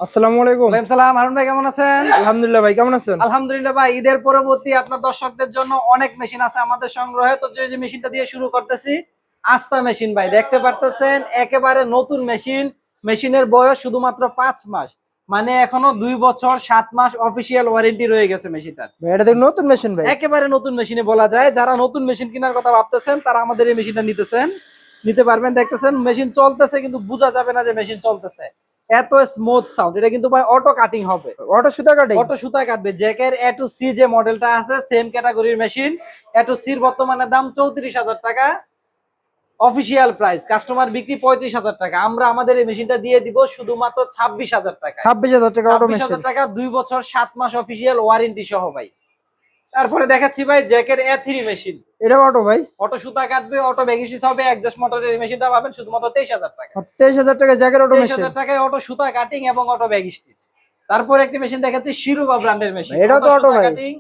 আসসালামু আলাইকুম। ওয়ালাইকুম সালাম। হারুন ভাই কেমন আছেন? আলহামদুলিল্লাহ ভাই, কেমন আছেন? আলহামদুলিল্লাহ ভাই, ঈদের পরবর্তী আপনার দর্শকদের জন্য অনেক মেশিন আছে আমাদের সংগ্রহে। তো যে মেশিনটা দিয়ে শুরু করতেছি, আস্থা মেশিন ভাই। দেখতে পারতেছেন একেবারে নতুন মেশিন। মেশিনের বয়স শুধুমাত্র 5 মাস, মানে এখনো 2 বছর 7 মাস অফিসিয়াল ওয়ারেন্টি রয়ে গেছে মেশিনটার। ভাই এটা দেখ নতুন মেশিন ভাই। একেবারে নতুন মেশিনে বলা যায়। যারা নতুন মেশিন কেনার কথা ভাবতেছেন তারা আমাদের এই মেশিনটা নিতে পারবেন। দেখতেছেন মেশিন চলতেছে, কিন্তু বোঝা যাবে না যে মেশিন চলতেছে, এত স্মুথ সাউন্ড। এটা কিন্তু ভাই অটো কাটিং হবে, অটো সুতা কাটিং। অটো সুতা কাটবে। জ্যাকের এ টু সি যে মডেলটা আছে, সেম ক্যাটাগরির মেশিন। এ টু সির বর্তমানে দাম 34,000 টাকা, অফিসিয়াল প্রাইস। কাস্টমার বিক্রি 35,000 টাকা। আমরা আমাদের এই মেশিনটা দিয়ে দিব শুধুমাত্র 26,000 টাকা। 26,000 টাকা অটো মেশিন। 26,000 টাকা, 2 বছর 7 মাস অফিসিয়াল ওয়ারেন্টি সহ ভাই। তারপরে দেখাচ্ছি ভাই জ্যাকের A3 মেশিন। এটা অটো ভাই। অটো সুতা কাটবে, অটো ব্যাগিসিস হবে। অ্যাডজাস্ট মোটরের এই মেশিনটা পাবেন শুধুমাত্র 23,000 টাকা। 23,000 টাকা জ্যাকের অটো মেশিন। 23,000 টাকায় অটো সুতা কাটিং এবং অটো ব্যাগ স্টিচ। তারপর একটি মেশিন দেখাচ্ছি শিরোভা ব্র্যান্ডের মেশিন। এটা তো অটো ভাই। Cutting,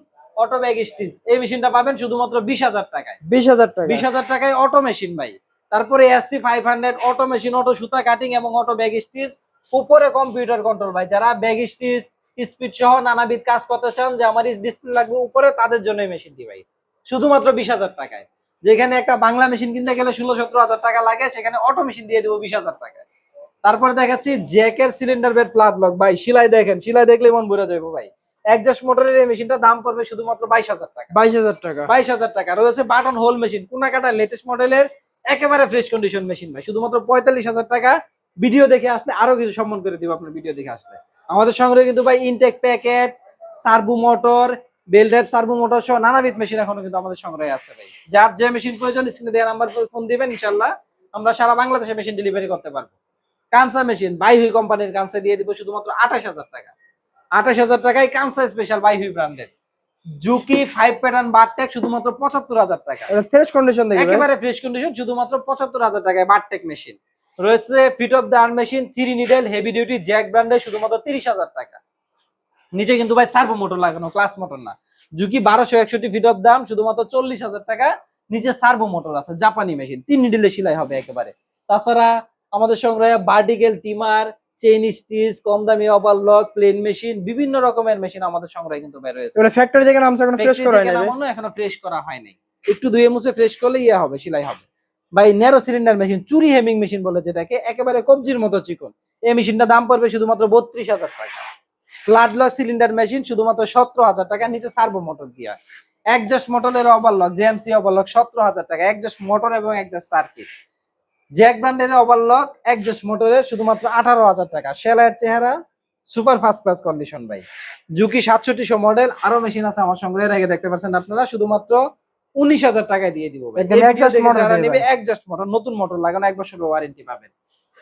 auto bag stitch. এই মেশিনটা পাবেন শুধুমাত্র 20,000 টাকায়। 20,000 টাকা। 20,000 টাকায় অটো মেশিন ভাই। তারপরে SC 500 অটো মেশিন, অটো সুতা কাটিং এবং অটো ব্যাগ স্টিচ। উপরে কম্পিউটার কন্ট্রোল ভাই। যারা ব্যাগ স্টিচ, স্পিড সহ নানাবিধ কাজ করতে চান, যে আমার ডিসপ্লে লাগবে উপরে, তাদের জন্য এই মেশিনটি ভাই শুধুমাত্র 20,000 টাকায়। যেখানে একটা বাংলা মেশিন কিনতে গেলে 16-17 হাজার টাকা লাগে, সেখানে অটো মেশিন দিয়ে দেবো 20,000 টাকায়। তারপরে দেখাচ্ছি জ্যাকের সিলিন্ডার বেড প্লাগ লক ভাই। সিলাই দেখেন, সিলাই দেখলে মন ভরে যাবে ভাই। অ্যাডজাস্ট মোটরের এই মেশিনটার দাম পড়বে শুধুমাত্র 22,000 টাকা। 22,000 টাকা। 22,000 টাকা। রয়েছে বাটন হোল মেশিন, কোনা কাটা লেটেস্ট মডেলের একেবারে ফ্রেশ কন্ডিশন মেশিন ভাই, শুধুমাত্র 45,000 টাকা। ভিডিও দেখে আসলে আরো কিছু সম্মান করে দিব আপনার ভিডিও দেখে আসলে। আমাদের সংগ্রহে কিন্তু ভাই intact packet, servo motor, belt drive servo motor সহ নানাবিধ মেশিন এখনো কিন্তু আমাদের সংগ্রহে আছে ভাই। যার যে মেশিন প্রয়োজন স্ক্রিনে দেওয়া নাম্বার ফোন দিবেন, ইনশাআল্লাহ আমরা সারা বাংলাদেশে মেশিন ডেলিভারি করতে পারবো। কানসা মেশিন বাইহুই কোম্পানির কানসা দিয়ে দিব শুধুমাত্র 28,000 টাকা। 28,000 টাকায় কানসা স্পেশাল বাইহুই ব্র্যান্ডের জুকি 5 প্যাটার্ন বারটেক শুধুমাত্র 75,000 টাকা। এটা ফ্রেশ কন্ডিশন দেখি ভাই। একেবারে ফ্রেশ কন্ডিশন, শুধুমাত্র 75,000 টাকায় বারটেক মেশিন। রয়েছে feed off the arm machine 3 needle heavy duty Jack ব্র্যান্ডের শুধুমাত্র 30,000 টাকা। নিচে কিন্তু ভাই সার্ভো মোটর লাগানো, ক্লাস মোটর না। জুকি 1261 ফিট অফ দাম শুধুমাত্র 40,000 টাকা। নিচে সার্ভো মোটর আছে, জাপানি মেশিন 3 নিডেলে সেলাই হবে একেবারে। তাছাড়া আমাদের সংগ্রহে ভার্টিক্যাল টিমার, চেইন স্টিচ, কম দামি ওভারলক, প্লেন মেশিন, বিভিন্ন রকমের মেশিন আমাদের সংগ্রহে কিন্তু বের হয়েছে। এটা ফ্যাক্টরি থেকে নামছে, এখনো ফ্রেশ করা হয়নি ভাই। এখনো ফ্রেশ করা হয়নি, একটু ধুয়ে মুছে ফ্রেশ করলে ইয়া হবে, সেলাই হবে ভাই। ন্যারো সিলিন্ডার মেশিন, চুরি হেমিং মেশিন বলে যেটাকে, একেবারে কবজির মতো চিকন। এই মেশিনটা দাম পড়বে শুধুমাত্র 32,000 টাকা। ফ্ল্যাট লক সিলিন্ডার মেশিন শুধুমাত্র 17,000 টাকা, নিচে সার্ভো মোটর দিয়া। অ্যাডজাস্ট মোটরের ওভারলক জেএমসি ওভারলক 17,000 টাকা, অ্যাডজাস্ট মোটর এবং অ্যাডজাস্ট সার্কিট। জ্যাক ব্র্যান্ডের ওভারলক অ্যাডজাস্ট মোটরের শুধুমাত্র 18,000 টাকা। সেলাইয়ের চেহারা সুপার ফার্স্ট ক্লাস কন্ডিশন ভাই। জুকি 6700 মডেল আরো মেশিন আছে আমার সংগ্রহের আগে, দেখতে পাচ্ছেন আপনারা, শুধুমাত্র 19,000 টাকায় দিয়ে দিব ভাই। একদম অ্যাডজাস্ট মোটর যারা দিবে নেবে ভাই। অ্যাডজাস্ট মোটর, নতুন মোটর লাগানো, 1 বছরের ওয়ারেন্টি পাবেন।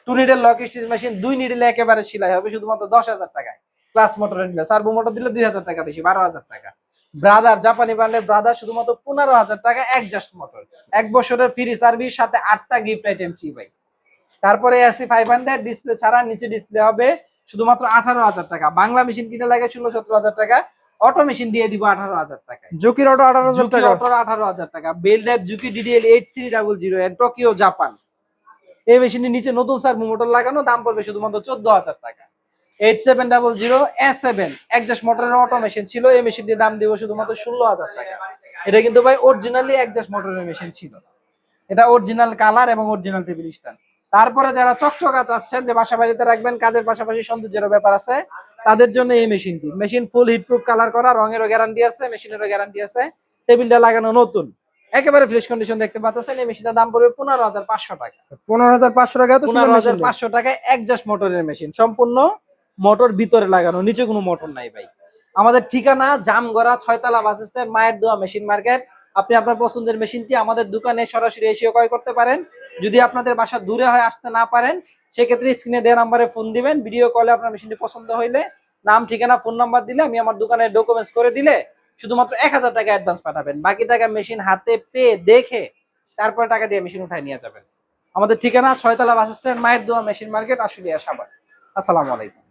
2 নিডেল লক স্টিচ মেশিন, 2 নিডেলে একেবারে সেলাই হবে শুধুমাত্র 10,000 টাকায়। ক্লাস মোটর নিলে, সার্ভো মোটর দিলে 2,000 টাকা বেশি, 12,000 টাকা। ব্রাদার জাপানি ব্র্যান্ডের ব্রাদার শুধুমাত্র 15,000 টাকা, অ্যাডজাস্ট মোটর। 1 বছরের ফ্রি সার্ভিস, সাথে 8টা গিফট আইটেম ফ্রি ভাই। তারপরে আসি 500 ডিসপ্লে ছাড়া, নিচে ডিসপ্লে হবে শুধুমাত্র 18,000 টাকা। বাংলা মেশিন কিনে লাগে 16-17 হাজার টাকা, অটো মেশিন দিয়ে দিব 18,000 টাকায়। জুকির অটো 18,000 টাকা। অটো 18,000 টাকা। বেল ড্রাইভ জুকি DDL 8300 এর টোকিও জাপান। এই মেশিনের নিচে নতুন সার্ভো মোটর লাগানো, দাম পড়বে শুধুমাত্র 14,000 টাকা। 8700 S7 অ্যাডজাস্ট মোটরের অটো মেশিন ছিল, এই মেশিনটির দাম দিব শুধুমাত্র 16,000 টাকা। এটা কিন্তু ভাই অরিজিনালি অ্যাডজাস্ট মোটরের মেশিন ছিল, এটা অরিজিনাল কালার এবং অরিজিনাল টেবিল স্ট্যান্ড। তারপরে যারা চকচকা চাচ্ছেন, যে বাসা বাড়িতে রাখবেন, কাজের পাশাপাশি সৌন্দর্যের ব্যাপার আছে, তাদের জন্য এই মেশিনটি। মেশিন ফুল হিটপ্রুফ কালার করা, রঙেরও গ্যারান্টি আছে, মেশিনেরও গ্যারান্টি আছে। টেবিলটা লাগানো নতুন, একেবারে ফ্রেশ কন্ডিশন দেখতে পাচ্ছেন। এই মেশিনের দাম পড়বে 15,500 টাকা। 15,500 টাকা তো সুন্দর মেশিন। 15,500 টাকায় অ্যাডজাস্ট মোটরের মেশিন, সম্পূর্ণ মোটর ভিতরে লাগানো, নিচে কোনো মোটর নাই ভাই। আমাদের ঠিকানা জামগড়া 6তলা বাস স্ট্যান্ড, মায়ের দোয়া মেশিন মার্কেট। আপনি আপনার পছন্দের মেশিনটি আমাদের দোকানে সরাসরি এসে ক্রয় করতে পারেন। যদি আপনাদের বাসা দূরে হয়, আসতে না পারেন, সেক্ষেত্রে স্ক্রিনে দেওয়া নাম্বারে ফোন দিবেন। ভিডিও কলে আপনার মেশিনটি পছন্দ হইলে নাম, ঠিকানা, ফোন নাম্বার দিলে আমি আমার দোকানের ডকুমেন্টস করে দিলে শুধুমাত্র 1,000 টাকা অ্যাডভান্স পাঠাবেন। বাকি টাকা মেশিন হাতে পেয়ে দেখে তারপরে টাকা দিয়ে মেশিন উঠায় নিয়ে যাবেন। আমাদের ঠিকানা 6তলা বাস স্ট্যান্ড, মায়ের দোয়া মেশিন মার্কেট, আশুলিয়া, সাভার। আসসালামু আলাইকুম।